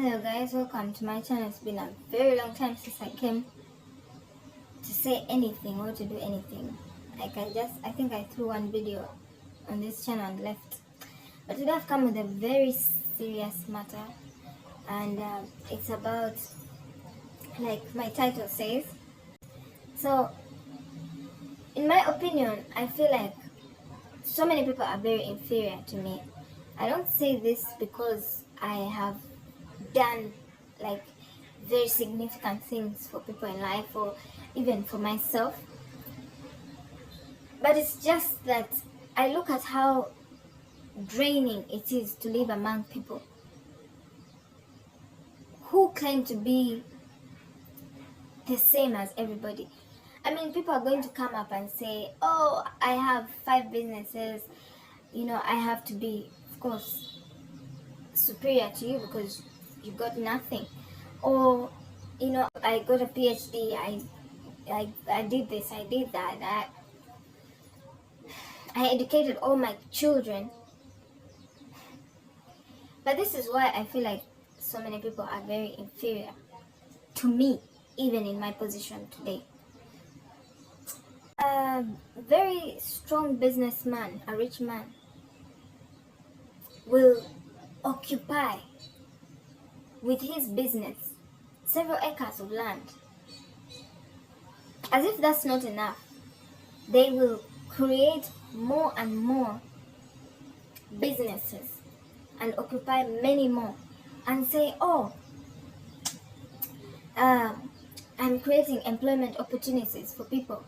Hello guys, welcome to my channel. It's been a very long time since I came to say anything or to do anything. I think I threw one video on this channel and left. But today I've come with a very serious matter, and it's about, like my title says. So, in my opinion, I feel like so many people are very inferior to me. I don't say this because I have done like very significant things for people in life or even for myself, but it's just that I look at how draining it is to live among people who claim to be the same as everybody. I mean, people are going to come up and say, oh, I have 5 businesses, I have to be, of course, superior to you because you got nothing. Or, I got a PhD, I did this, I did that, I educated all my children. But this is why I feel like so many people are very inferior to me, even in my position today. A very strong businessman, a rich man, will occupy with his business several acres of land. As if that's not enough, they will create more and more businesses and occupy many more and say, oh, I'm creating employment opportunities for people,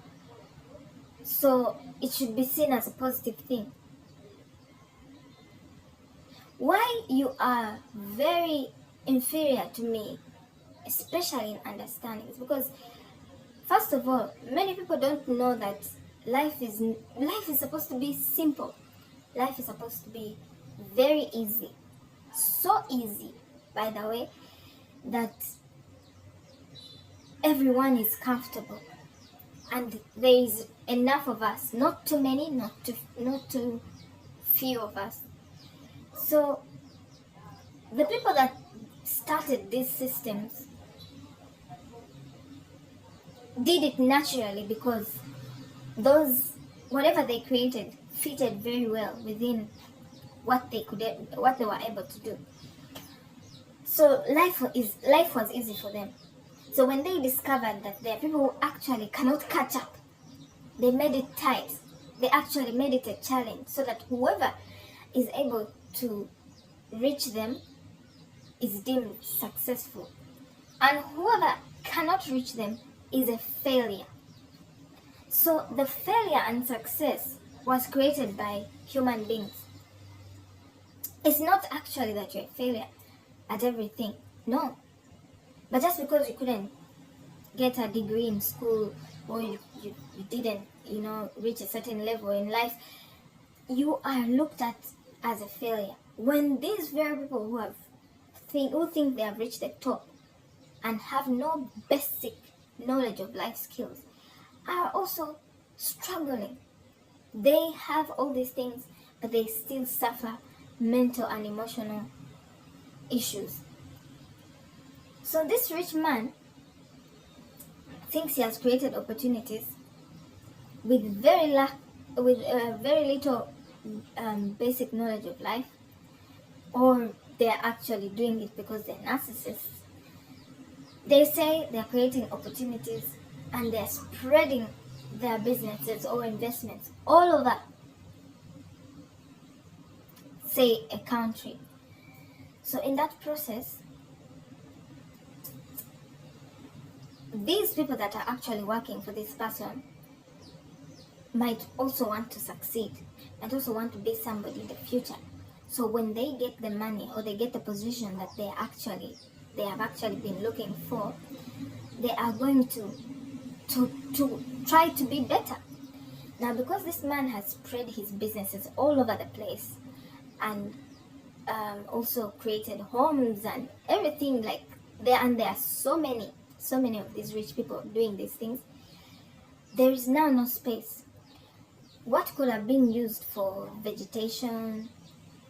so it should be seen as a positive thing. Why you are very inferior to me, especially in understanding, is because, first of all, many people don't know that life is supposed to be simple. Life is supposed to be very easy. So easy, by the way, that everyone is comfortable. And there is enough of us, not too many, not too few of us. So the people that started these systems did it naturally because whatever they created fitted very well within what they were able to do. So life was easy for them. So when they discovered that there are people who actually cannot catch up, they made it tight. They actually made it a challenge so that whoever is able to reach them is deemed successful, and whoever cannot reach them is a failure. So the failure and success was created by human beings. It's not actually that you're a failure at everything, no. But just because you couldn't get a degree in school, or you didn't, reach a certain level in life, you are looked at as a failure. When these very people who think they have reached the top and have no basic knowledge of life skills are also struggling. They have all these things, but they still suffer mental and emotional issues. So this rich man thinks he has created opportunities with very little basic knowledge of life, or they're actually doing it because they're narcissists. They say they're creating opportunities and they're spreading their businesses or investments all over, say, a country. So in that process, these people that are actually working for this person might also want to succeed, might also want to be somebody in the future. So when they get the money or they get the position that they have actually been looking for, they are going to try to be better. Now, because this man has spread his businesses all over the place and also created homes and everything, like there are so many of these rich people doing these things, there is now no space. What could have been used for vegetation,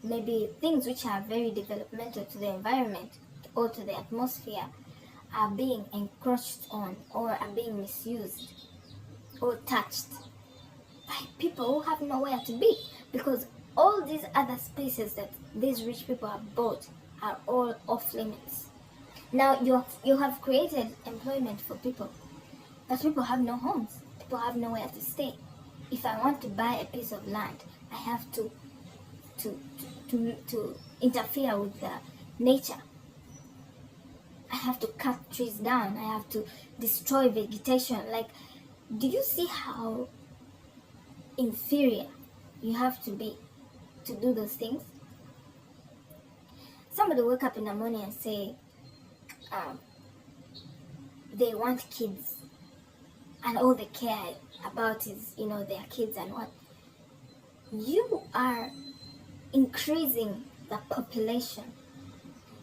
maybe things which are very developmental to the environment, or to the atmosphere are being encroached on or are being misused or touched by people who have nowhere to be, because all these other spaces that these rich people have bought are all off limits. Now you have created employment for people, but people have no homes. People have nowhere to stay. If I want to buy a piece of land, I have to interfere with the nature. I have to cut trees down. I have to destroy vegetation. Like, do you see how inferior you have to be to do those things? Somebody wake up in the morning and say they want kids, and all they care about is, their kids and what. You are increasing the population.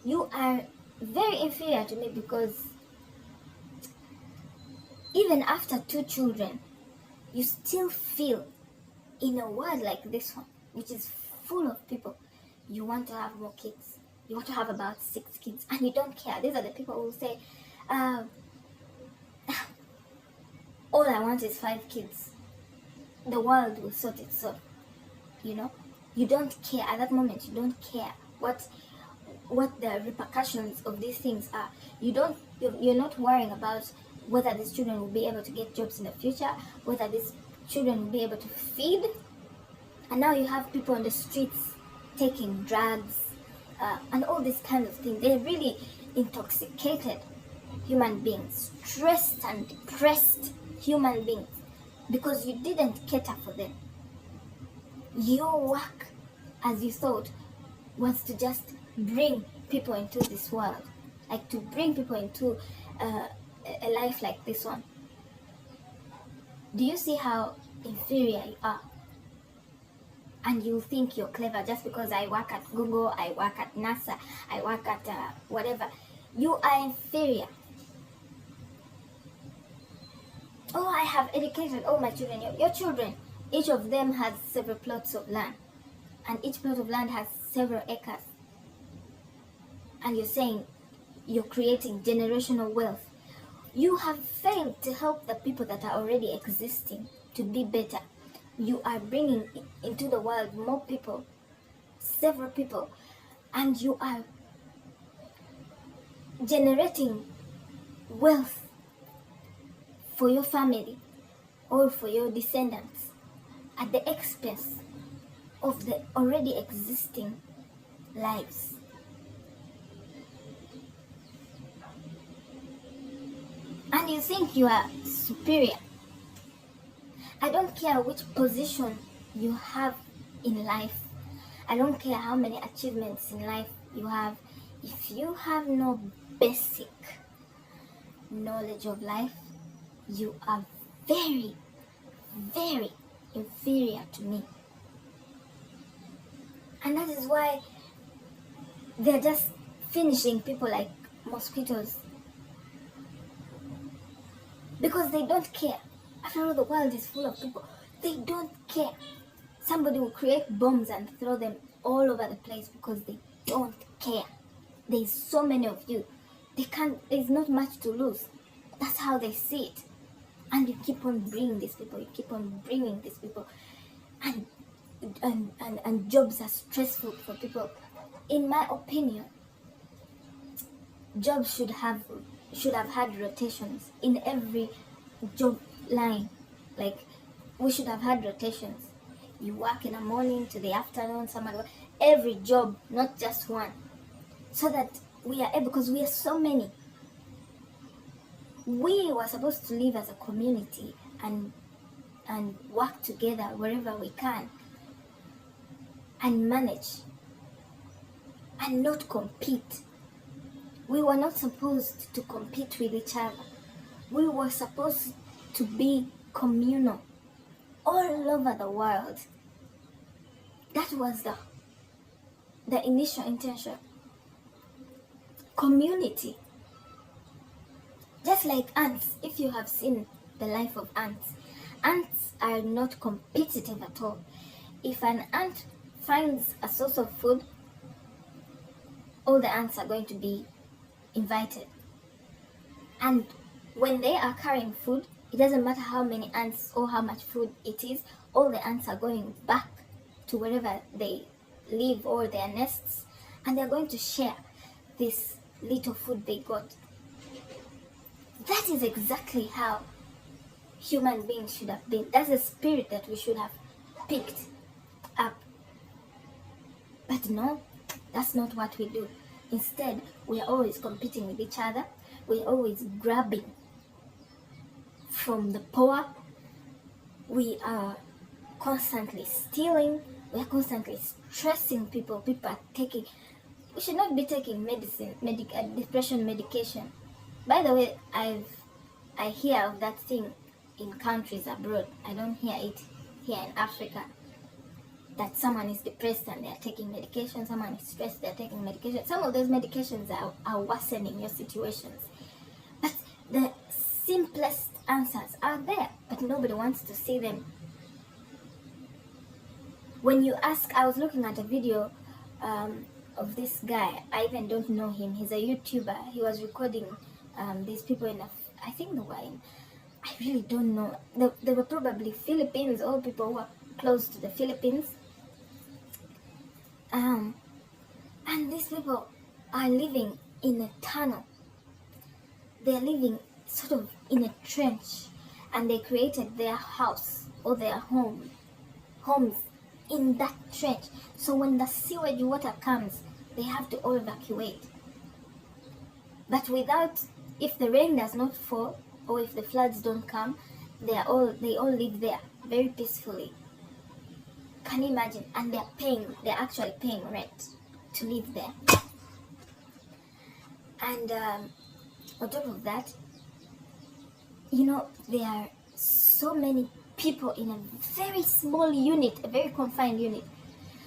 You are very inferior to me, because even after 2 children, you still feel in a world like this one, which is full of people, you want to have more kids. You want to have about 6 kids, and you don't care. These are the people who say, all I want is 5 kids. The world will sort itself. You don't care at that moment. You don't care what the repercussions of these things are. You're not worrying about whether these children will be able to get jobs in the future, whether these children will be able to feed. And now you have people on the streets taking drugs and all these kinds of things. They're really intoxicated human beings, stressed and depressed human beings, because you didn't cater for them. Your work, as you thought, was to just bring people into this world, like to bring people into a life like this one. Do you see how inferior you are? And you think you're clever just because I work at Google, I work at NASA, I work at whatever. You are inferior. Oh, I have educated all my children. Your children, each of them has several plots of land, and each plot of land has several acres. And you're saying you're creating generational wealth. You have failed to help the people that are already existing to be better. You are bringing into the world more people, several people, and you are generating wealth for your family or for your descendants at the expense of the already existing lives. And you think you are superior. I don't care which position you have in life. I don't care how many achievements in life you have. If you have no basic knowledge of life, you are very, very inferior to me. And that is why they're just finishing people like mosquitoes. Because they don't care. After all, the world is full of people. They don't care. Somebody will create bombs and throw them all over the place because they don't care. There's so many of you. There's not much to lose. That's how they see it. And you keep on bringing these people. You keep on bringing these people. And jobs are stressful for people. In my opinion, jobs should have had rotations in every job line. Like, we should have had rotations. You work in the morning to the afternoon, every job, not just one. So that we are able, because we are so many. We were supposed to live as a community and work together wherever we can and manage and not compete. We were not supposed to compete with each other. We were supposed to be communal all over the world. That was the initial intention. Community. Just like ants, if you have seen the life of ants are not competitive at all. If an ant finds a source of food, all the ants are going to be invited. And when they are carrying food, it doesn't matter how many ants or how much food it is, all the ants are going back to wherever they live or their nests, and they're going to share this little food they got. That is exactly how human beings should have been. That's the spirit that we should have picked up. But no, that's not what we do. Instead, we are always competing with each other. We're always grabbing from the poor. We are constantly stealing. We are constantly stressing people. People are taking... We should not be taking medicine, depression medication. By the way, I hear of that thing in countries abroad. I don't hear it here in Africa. That someone is depressed and they are taking medication. Someone is stressed, they are taking medication. Some of those medications are worsening your situations. But the simplest answers are there, but nobody wants to see them. When you ask, I was looking at a video of this guy. I even don't know him. He's a YouTuber. He was recording these people in I think they were in, I really don't know. They were probably Philippines, or people who are close to the Philippines. And these people are living in a tunnel. They're living sort of in a trench, and they created their house or their homes in that trench. So when the sewage water comes, they have to all evacuate. But if the rain does not fall, or if the floods don't come, they all live there very peacefully. Can you imagine? And they're actually paying rent to live there. And on top of that, there are so many people in a very small unit, a very confined unit.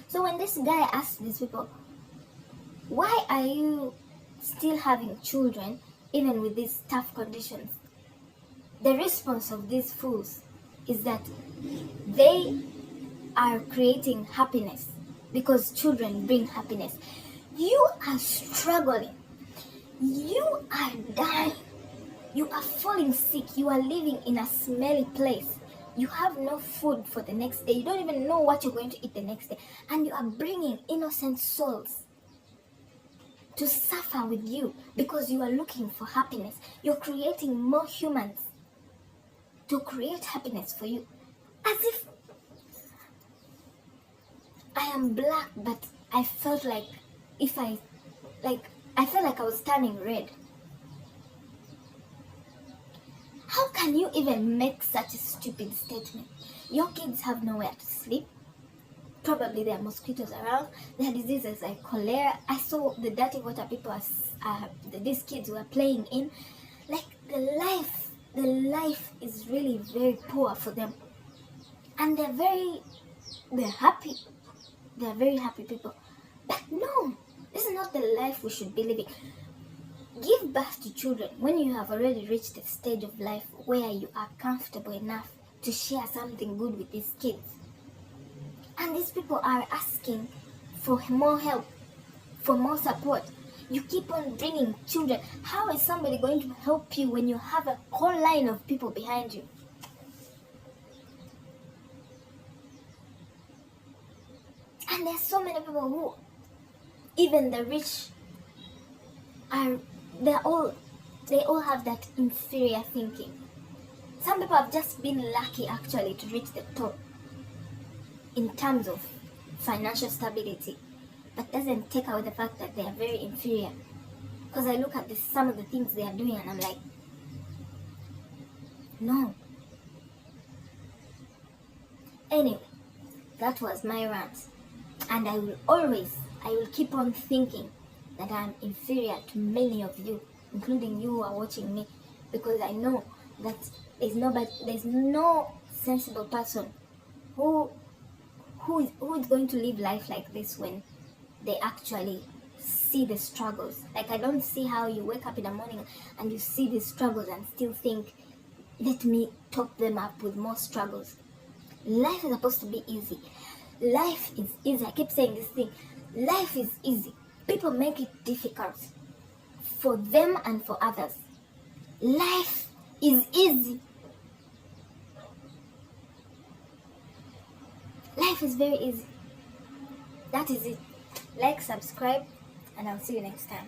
So when this guy asked these people, why are you still having children even with these tough conditions? The response of these fools is that they are creating happiness because children bring happiness. You are struggling. You are dying. You are falling sick. You are living in a smelly place. You have no food for the next day. You don't even know what you're going to eat the next day. And you are bringing innocent souls to suffer with you because you are looking for happiness. You're creating more humans to create happiness for you. As if I am black, but I felt like I felt like I was turning red. How can you even make such a stupid statement? Your kids have nowhere to sleep. Probably there are mosquitoes around. There are diseases like cholera. I saw the dirty water people these kids were playing in. Like the life is really very poor for them. And they're happy. They're very happy people. But no, this is not the life we should be living. Give birth to children when you have already reached a stage of life where you are comfortable enough to share something good with these kids. And these people are asking for more help, for more support. You keep on bringing children. How is somebody going to help you when you have a whole line of people behind you? And there's so many people who, even the rich, they all have that inferior thinking. Some people have just been lucky actually to reach the top in terms of financial stability, but doesn't take away the fact that they are very inferior. Because I look at some of the things they are doing and I'm like, no. Anyway, that was my rant. And I will keep on thinking that I'm inferior to many of you, including you who are watching me, because I know that there's no sensible person who is going to live life like this when they actually see the struggles. Like, I don't see how you wake up in the morning and you see these struggles and still think, let me top them up with more struggles. Life is supposed to be easy. Life is easy. I keep saying this thing. Life is easy. People make it difficult for them and for others. Life is easy. Life is very easy. That is it. Like, subscribe, and I'll see you next time.